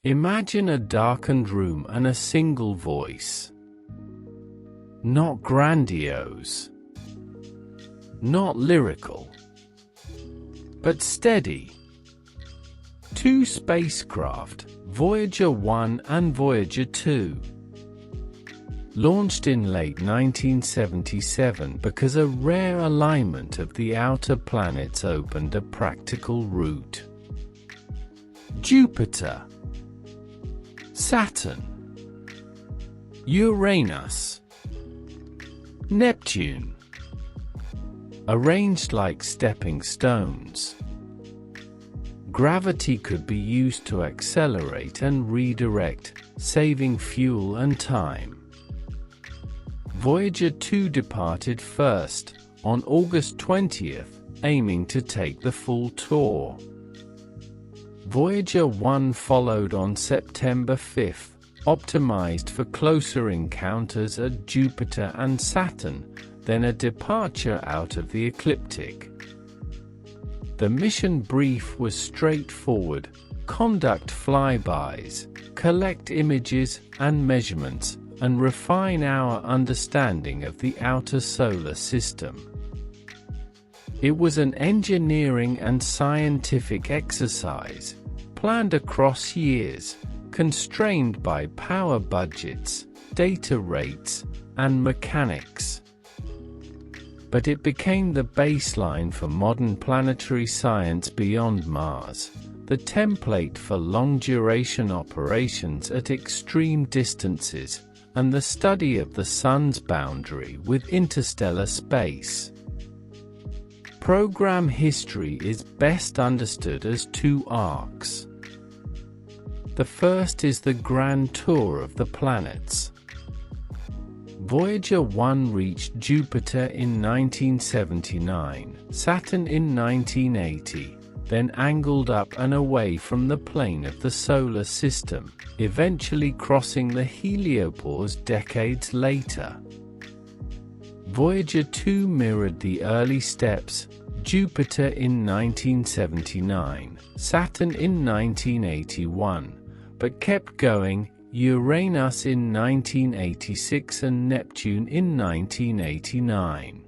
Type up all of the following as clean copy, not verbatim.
Imagine a darkened room and a single voice. Not grandiose, not lyrical, but steady. Two spacecraft, Voyager 1 and Voyager 2, launched in late 1977 because a rare alignment of the outer planets opened a practical route. Jupiter, Saturn, Uranus, Neptune, arranged like stepping stones. Gravity could be used to accelerate and redirect, saving fuel and time. Voyager 2 departed first, on August 20th, aiming to take the full tour. Voyager 1 followed on September 5th, optimized for closer encounters at Jupiter and Saturn, then a departure out of the ecliptic. The mission brief was straightforward: conduct flybys, collect images and measurements, and refine our understanding of the outer solar system. It was an engineering and scientific exercise, planned across years, constrained by power budgets, data rates, and mechanics. But it became the baseline for modern planetary science beyond Mars, the template for long-duration operations at extreme distances, and the study of the Sun's boundary with interstellar space. Program history is best understood as two arcs. The first is the grand tour of the planets. Voyager 1 reached Jupiter in 1979, Saturn in 1980, then angled up and away from the plane of the Solar System, eventually crossing the heliopause decades later. Voyager 2 mirrored the early steps, Jupiter in 1979, Saturn in 1981, but kept going, Uranus in 1986 and Neptune in 1989.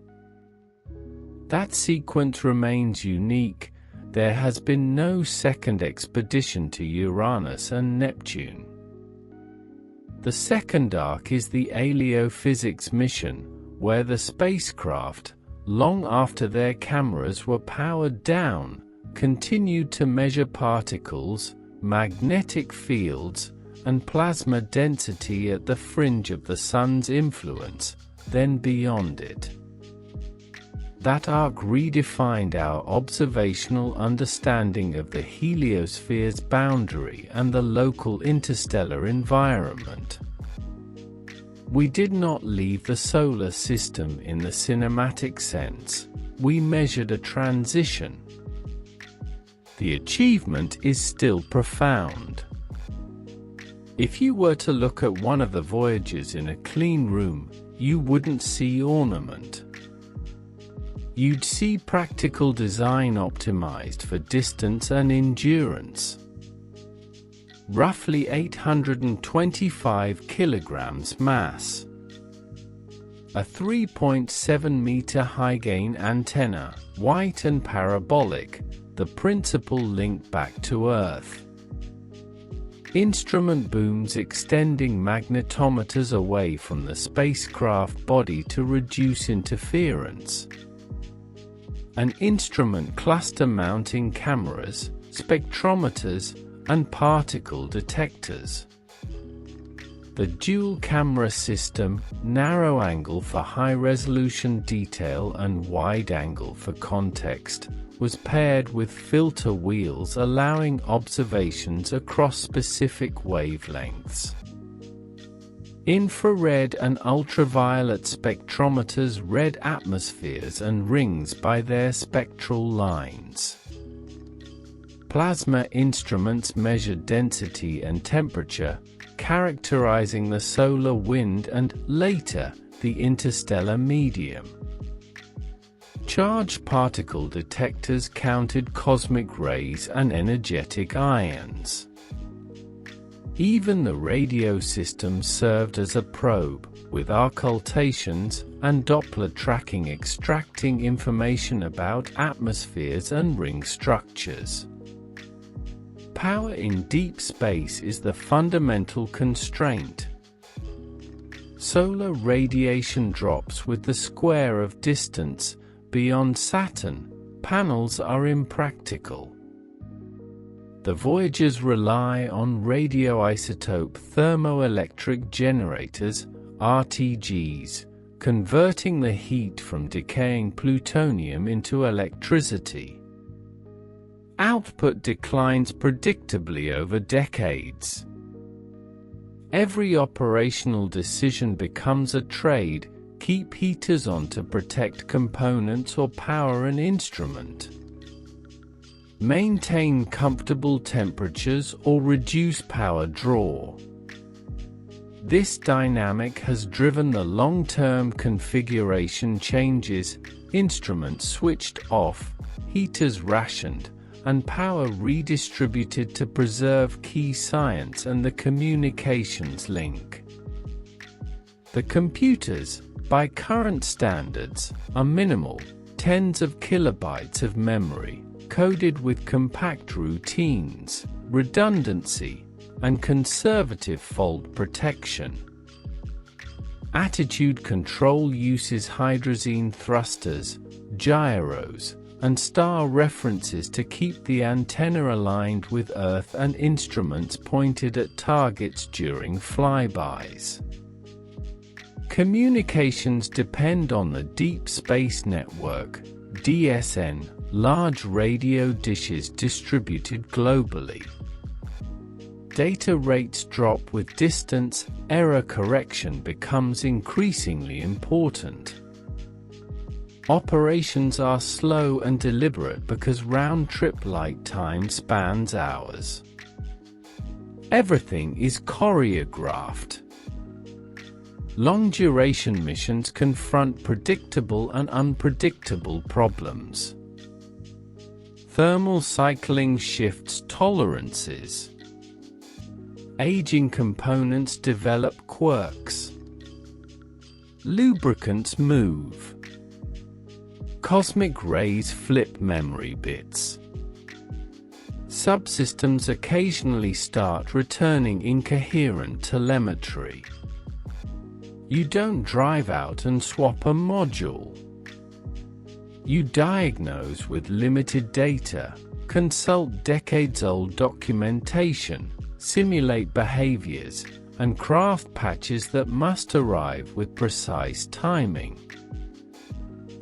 That sequence remains unique. There has been no second expedition to Uranus and Neptune. The second arc is the heliophysics mission, where the spacecraft, long after their cameras were powered down, continued to measure particles, magnetic fields, and plasma density at the fringe of the Sun's influence, then beyond it. That arc redefined our observational understanding of the heliosphere's boundary and the local interstellar environment. We did not leave the solar system in the cinematic sense, we measured a transition. The achievement is still profound. If you were to look at one of the Voyagers in a clean room, you wouldn't see ornament. You'd see practical design optimized for distance and endurance. Roughly 825 kilograms mass. A 3.7-meter high-gain antenna, white and parabolic, the principal link back to Earth. Instrument booms extending magnetometers away from the spacecraft body to reduce interference. An instrument cluster mounting cameras, spectrometers, and particle detectors. The dual-camera system, narrow angle for high-resolution detail and wide angle for context, was paired with filter wheels allowing observations across specific wavelengths. Infrared and ultraviolet spectrometers read atmospheres and rings by their spectral lines. Plasma instruments measured density and temperature, characterizing the solar wind and, later, the interstellar medium. Charged particle detectors counted cosmic rays and energetic ions. Even the radio system served as a probe, with occultations and Doppler tracking extracting information about atmospheres and ring structures. Power in deep space is the fundamental constraint. Solar radiation drops with the square of distance. Beyond Saturn, panels are impractical. The Voyagers rely on radioisotope thermoelectric generators, RTGs, converting the heat from decaying plutonium into electricity. Output declines predictably over decades. Every operational decision becomes a trade: keep heaters on to protect components or power an instrument. Maintain comfortable temperatures or reduce power draw. This dynamic has driven the long-term configuration changes: instruments switched off, heaters rationed, and power redistributed to preserve key science and the communications link. The computers, by current standards, are minimal, tens of kilobytes of memory, coded with compact routines, redundancy, and conservative fault protection. Attitude control uses hydrazine thrusters, gyros, and star references to keep the antenna aligned with Earth and instruments pointed at targets during flybys. Communications depend on the Deep Space Network, DSN, large radio dishes distributed globally. Data rates drop with distance, error correction becomes increasingly important. Operations are slow and deliberate because round-trip light time spans hours. Everything is choreographed. Long-duration missions confront predictable and unpredictable problems. Thermal cycling shifts tolerances. Aging components develop quirks. Lubricants move. Cosmic rays flip memory bits. Subsystems occasionally start returning incoherent telemetry. You don't drive out and swap a module. You diagnose with limited data, consult decades-old documentation, simulate behaviors, and craft patches that must arrive with precise timing.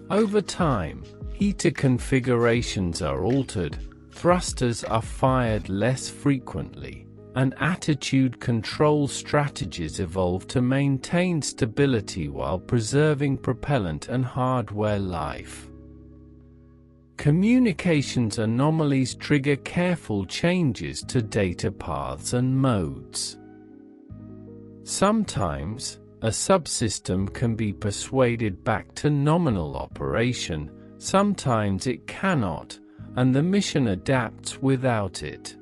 Over time, heater configurations are altered, thrusters are fired less frequently, and attitude control strategies evolve to maintain stability while preserving propellant and hardware life. Communications anomalies trigger careful changes to data paths and modes. Sometimes, a subsystem can be persuaded back to nominal operation, sometimes it cannot, and the mission adapts without it.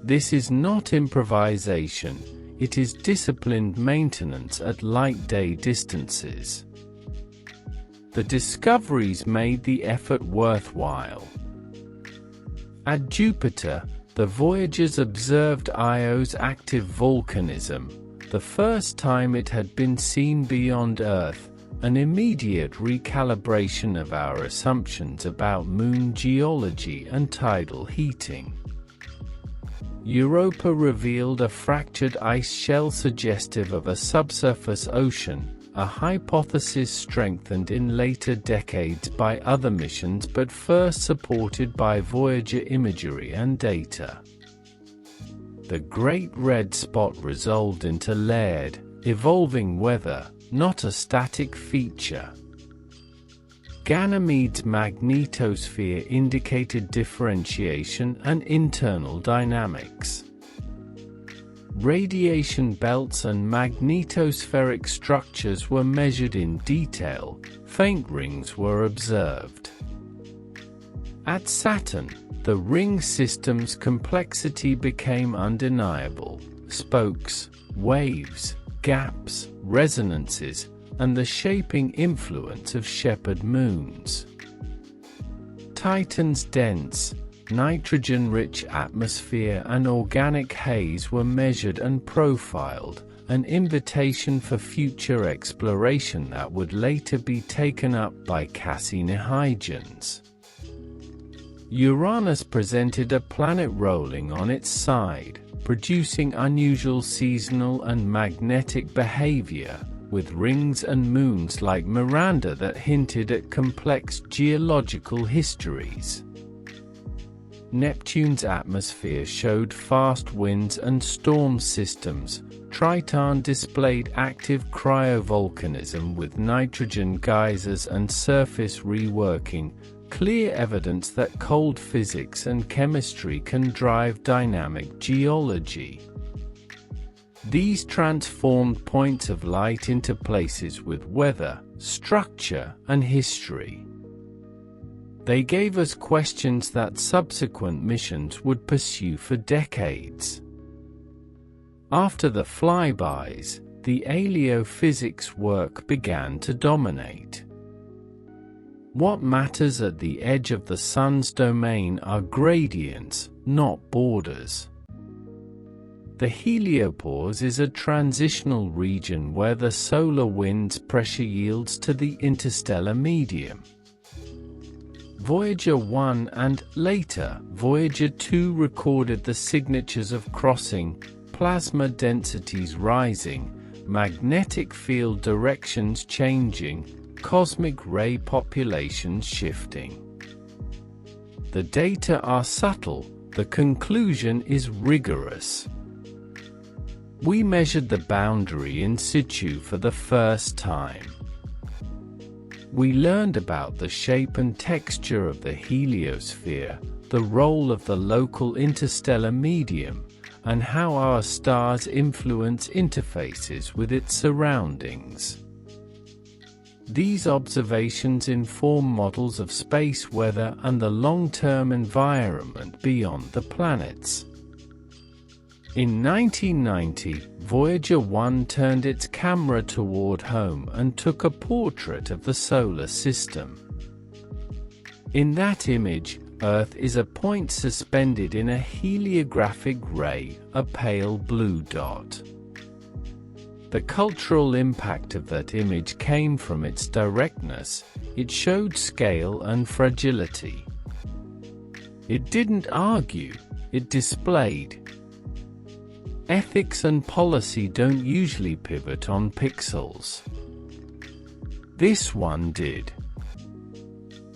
This is not improvisation, it is disciplined maintenance at light-day distances. The discoveries made the effort worthwhile. At Jupiter, the Voyagers observed Io's active volcanism, the first time it had been seen beyond Earth, an immediate recalibration of our assumptions about moon geology and tidal heating. Europa revealed a fractured ice shell suggestive of a subsurface ocean, a hypothesis strengthened in later decades by other missions but first supported by Voyager imagery and data. The Great Red Spot resolved into layered, evolving weather, not a static feature. Ganymede's magnetosphere indicated differentiation and internal dynamics. Radiation belts and magnetospheric structures were measured in detail, faint rings were observed. At Saturn, the ring system's complexity became undeniable. Spokes, waves, gaps, resonances, and the shaping influence of shepherd moons. Titan's dense, nitrogen-rich atmosphere and organic haze were measured and profiled, an invitation for future exploration that would later be taken up by Cassini-Huygens. Uranus presented a planet rolling on its side, producing unusual seasonal and magnetic behavior, with rings and moons like Miranda that hinted at complex geological histories. Neptune's atmosphere showed fast winds and storm systems. Triton displayed active cryovolcanism with nitrogen geysers and surface reworking, clear evidence that cold physics and chemistry can drive dynamic geology. These transformed points of light into places with weather, structure, and history. They gave us questions that subsequent missions would pursue for decades. After the flybys, the aleophysics work began to dominate. What matters at the edge of the Sun's domain are gradients, not borders. The heliopause is a transitional region where the solar wind's pressure yields to the interstellar medium. Voyager 1 and, later, Voyager 2 recorded the signatures of crossing, plasma densities rising, magnetic field directions changing, cosmic ray populations shifting. The data are subtle, the conclusion is rigorous. We measured the boundary in situ for the first time. We learned about the shape and texture of the heliosphere, the role of the local interstellar medium, and how our stars influence interfaces with its surroundings. These observations inform models of space weather and the long-term environment beyond the planets. In 1990, Voyager 1 turned its camera toward home and took a portrait of the solar system. In that image, Earth is a point suspended in a heliographic ray, a pale blue dot. The cultural impact of that image came from its directness. It showed scale and fragility. It didn't argue, it displayed. Ethics and policy don't usually pivot on pixels. This one did.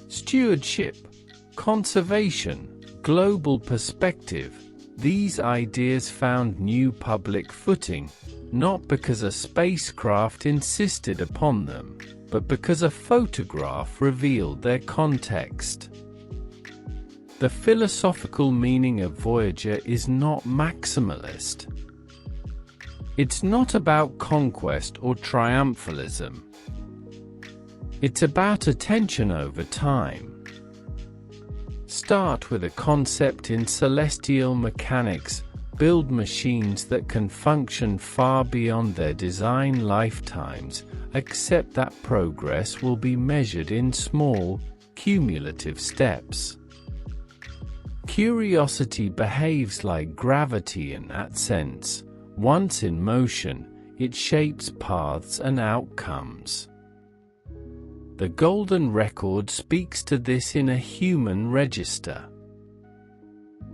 Stewardship, conservation, global perspective, these ideas found new public footing, not because a spacecraft insisted upon them, but because a photograph revealed their context. The philosophical meaning of Voyager is not maximalist. It's not about conquest or triumphalism. It's about attention over time. Start with a concept in celestial mechanics, build machines that can function far beyond their design lifetimes, accept that progress will be measured in small, cumulative steps. Curiosity behaves like gravity in that sense. Once in motion, it shapes paths and outcomes. The Golden Record speaks to this in a human register.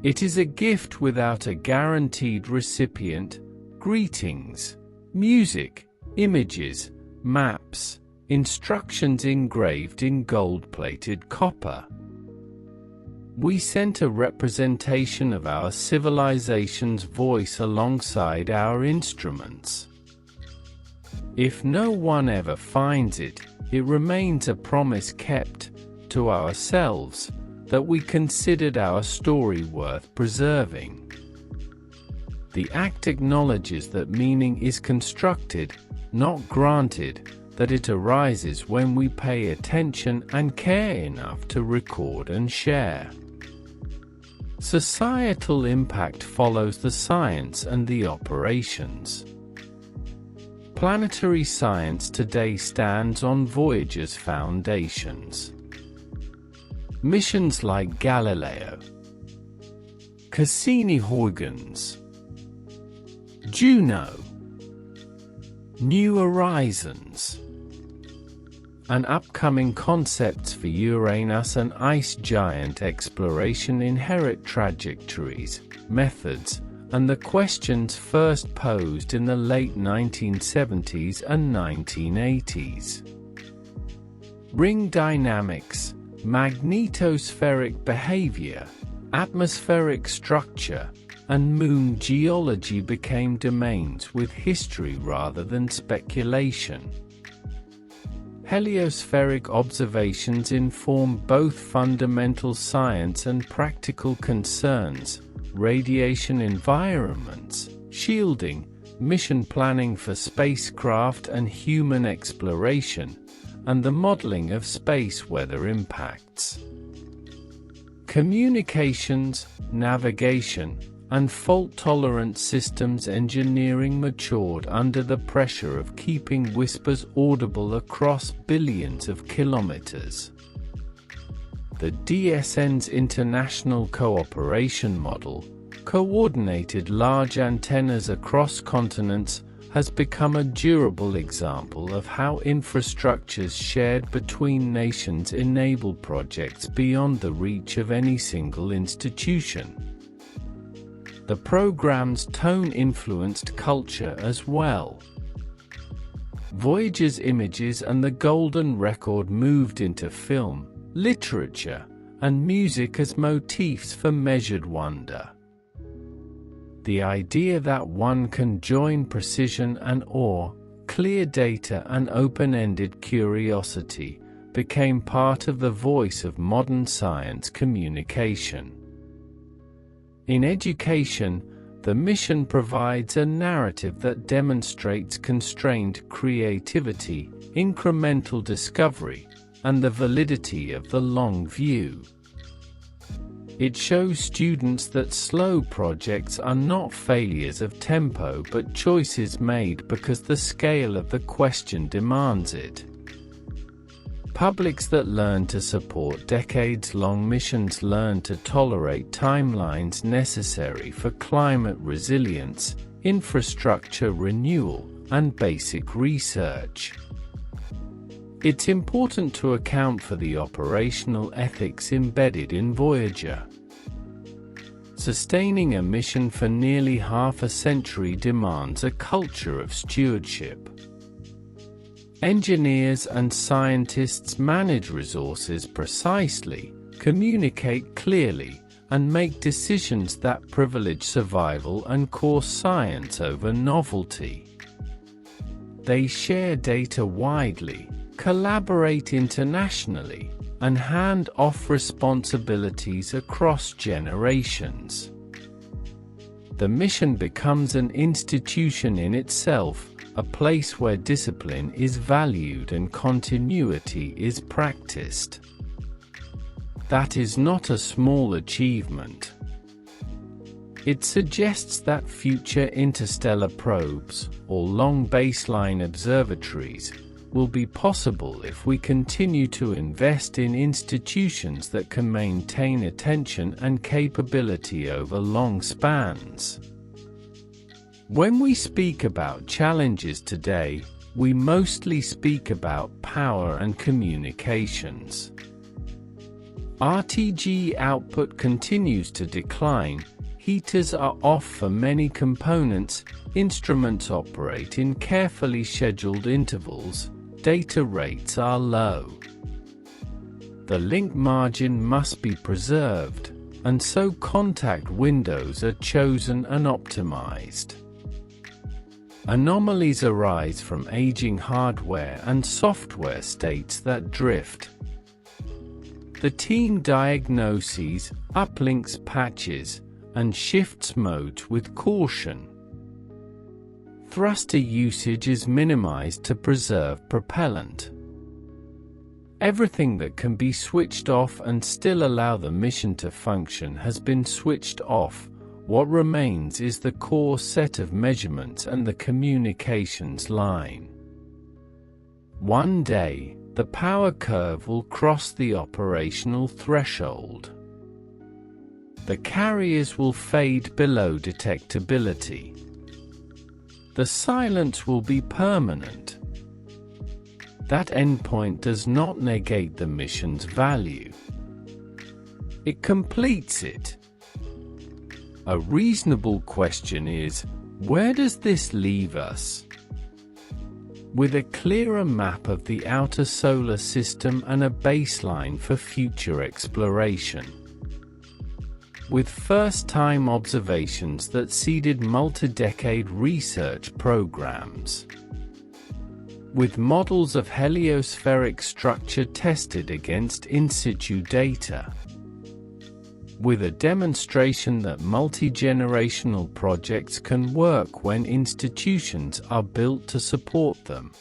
It is a gift without a guaranteed recipient. Greetings, music, images, maps, instructions engraved in gold-plated copper. We sent a representation of our civilization's voice alongside our instruments. If no one ever finds it, it remains a promise kept, to ourselves, that we considered our story worth preserving. The act acknowledges that meaning is constructed, not granted, that it arises when we pay attention and care enough to record and share. Societal impact follows the science and the operations. Planetary science today stands on Voyager's foundations. Missions like Galileo, Cassini-Huygens, Juno, New Horizons, and upcoming concepts for Uranus and ice giant exploration inherit trajectories, methods, and the questions first posed in the late 1970s and 1980s. Ring dynamics, magnetospheric behavior, atmospheric structure, and moon geology became domains with history rather than speculation. Heliospheric observations inform both fundamental science and practical concerns: radiation environments, shielding, mission planning for spacecraft and human exploration, and the modeling of space weather impacts. Communications, navigation, and fault-tolerant systems engineering matured under the pressure of keeping whispers audible across billions of kilometers. The DSN's international cooperation model, coordinated large antennas across continents, has become a durable example of how infrastructures shared between nations enable projects beyond the reach of any single institution. The program's tone influenced culture as well. Voyager's images and the golden record moved into film, literature, and music as motifs for measured wonder. The idea that one can join precision and awe, clear data and open-ended curiosity, became part of the voice of modern science communication. In education, the mission provides a narrative that demonstrates constrained creativity, incremental discovery, and the validity of the long view. It shows students that slow projects are not failures of tempo but choices made because the scale of the question demands it. Publics that learn to support decades-long missions learn to tolerate timelines necessary for climate resilience, infrastructure renewal, and basic research. It's important to account for the operational ethics embedded in Voyager. Sustaining a mission for nearly half a century demands a culture of stewardship. Engineers and scientists manage resources precisely, communicate clearly, and make decisions that privilege survival and core science over novelty. They share data widely, collaborate internationally, and hand off responsibilities across generations. The mission becomes an institution in itself, a place where discipline is valued and continuity is practiced. That is not a small achievement. It suggests that future interstellar probes, or long baseline observatories, will be possible if we continue to invest in institutions that can maintain attention and capability over long spans. When we speak about challenges today, we mostly speak about power and communications. RTG output continues to decline, heaters are off for many components, instruments operate in carefully scheduled intervals, data rates are low. The link margin must be preserved, and so contact windows are chosen and optimized. Anomalies arise from aging hardware and software states that drift. The team diagnoses, uplinks patches, and shifts modes with caution. Thruster usage is minimized to preserve propellant. Everything that can be switched off and still allow the mission to function has been switched off. What remains is the core set of measurements and the communications line. One day, the power curve will cross the operational threshold. The carriers will fade below detectability. The silence will be permanent. That endpoint does not negate the mission's value. It completes it. A reasonable question is, where does this leave us? With a clearer map of the outer solar system and a baseline for future exploration. With first-time observations that seeded multi-decade research programs. With models of heliospheric structure tested against in-situ data. With a demonstration that multi-generational projects can work when institutions are built to support them.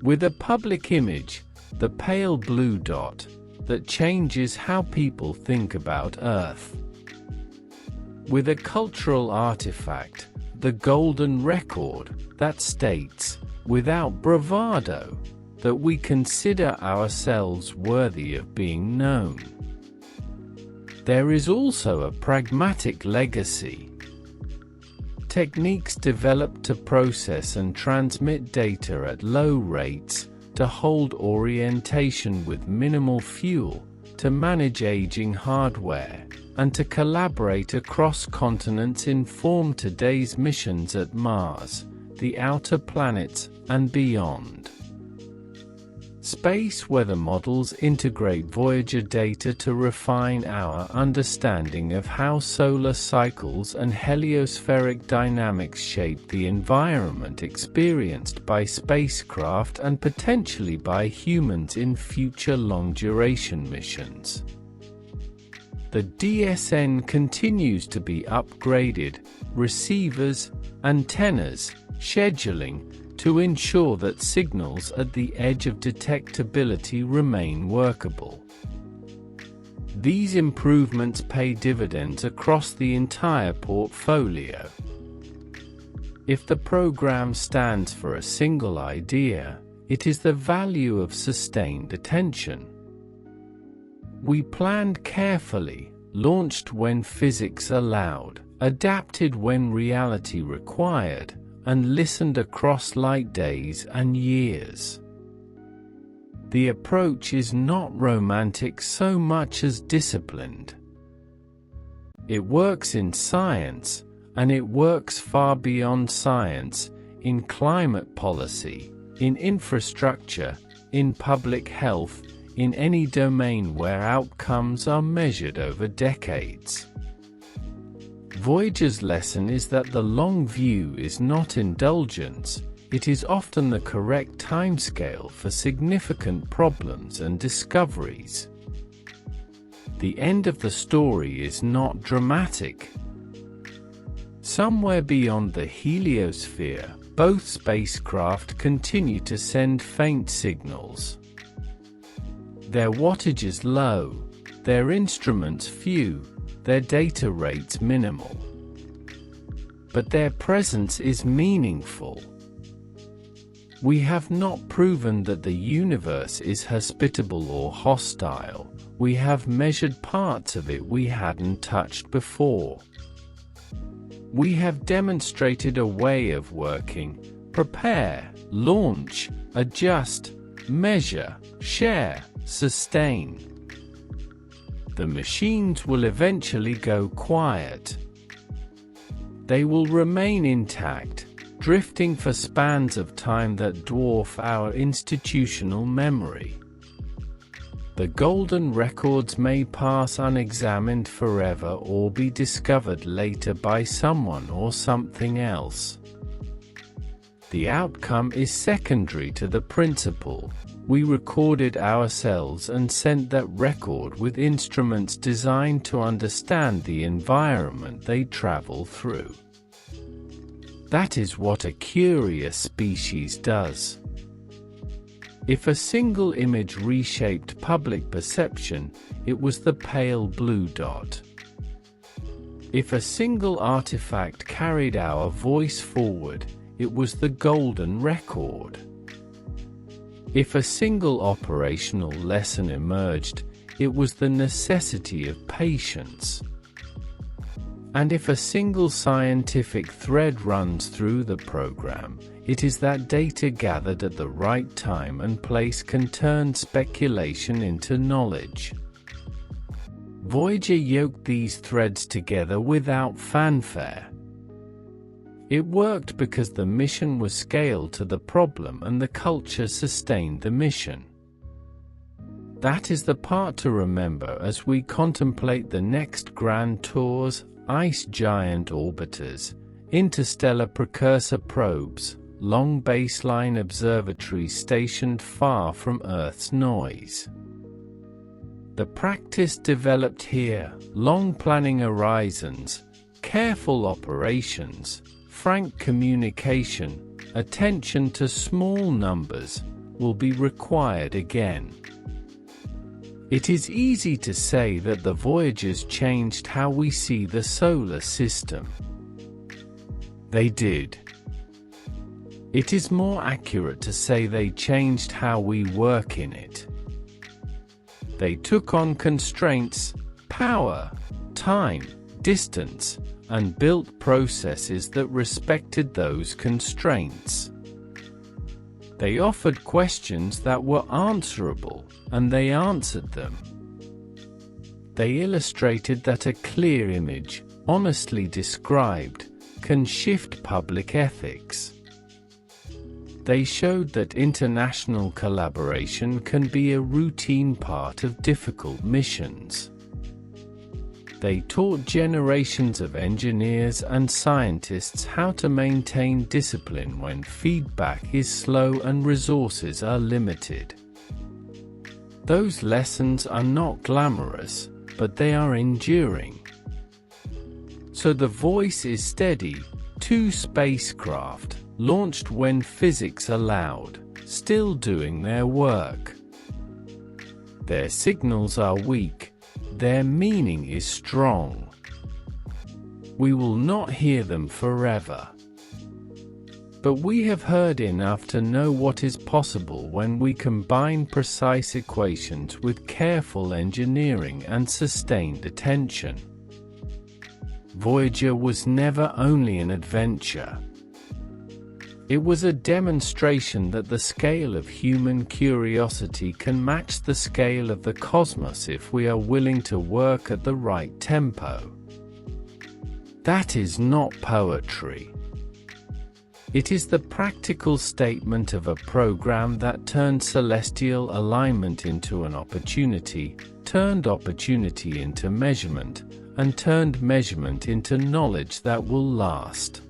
With a public image, the pale blue dot, that changes how people think about Earth. With a cultural artifact, the golden record, that states, without bravado, that we consider ourselves worthy of being known. There is also a pragmatic legacy. Techniques developed to process and transmit data at low rates, to hold orientation with minimal fuel, to manage aging hardware, and to collaborate across continents inform today's missions at Mars, the outer planets, and beyond. Space weather models integrate Voyager data to refine our understanding of how solar cycles and heliospheric dynamics shape the environment experienced by spacecraft and potentially by humans in future long-duration missions. The DSN continues to be upgraded, receivers, antennas, scheduling, to ensure that signals at the edge of detectability remain workable. These improvements pay dividends across the entire portfolio. If the program stands for a single idea, it is the value of sustained attention. We planned carefully, launched when physics allowed, adapted when reality required, and listened across light days and years. The approach is not romantic so much as disciplined. It works in science, and it works far beyond science, in climate policy, in infrastructure, in public health, in any domain where outcomes are measured over decades. Voyager's lesson is that the long view is not indulgence, it is often the correct timescale for significant problems and discoveries. The end of the story is not dramatic. Somewhere beyond the heliosphere, both spacecraft continue to send faint signals. Their wattage is low, their instruments few, their data rates minimal. But their presence is meaningful. We have not proven that the universe is hospitable or hostile, we have measured parts of it we hadn't touched before. We have demonstrated a way of working, prepare, launch, adjust, measure, share, sustain. The machines will eventually go quiet. They will remain intact, drifting for spans of time that dwarf our institutional memory. The golden records may pass unexamined forever or be discovered later by someone or something else. The outcome is secondary to the principle. We recorded ourselves and sent that record with instruments designed to understand the environment they travel through. That is what a curious species does. If a single image reshaped public perception, it was the pale blue dot. If a single artifact carried our voice forward, it was the golden record. If a single operational lesson emerged, it was the necessity of patience. And if a single scientific thread runs through the program, it is that data gathered at the right time and place can turn speculation into knowledge. Voyager yoked these threads together without fanfare. It worked because the mission was scaled to the problem and the culture sustained the mission. That is the part to remember as we contemplate the next grand tours, ice giant orbiters, interstellar precursor probes, long baseline observatories stationed far from Earth's noise. The practice developed here, long planning horizons, careful operations, frank communication, attention to small numbers, will be required again. It is easy to say that the Voyagers changed how we see the solar system. They did. It is more accurate to say they changed how we work in it. They took on constraints, power, time, distance, and built processes that respected those constraints. They offered questions that were answerable, and they answered them. They illustrated that a clear image, honestly described, can shift public ethics. They showed that international collaboration can be a routine part of difficult missions. They taught generations of engineers and scientists how to maintain discipline when feedback is slow and resources are limited. Those lessons are not glamorous, but they are enduring. So the voice is steady, 2 spacecraft, launched when physics allowed, still doing their work. Their signals are weak, their meaning is strong. We will not hear them forever. But we have heard enough to know what is possible when we combine precise equations with careful engineering and sustained attention. Voyager was never only an adventure. It was a demonstration that the scale of human curiosity can match the scale of the cosmos if we are willing to work at the right tempo. That is not poetry. It is the practical statement of a program that turned celestial alignment into an opportunity, turned opportunity into measurement, and turned measurement into knowledge that will last.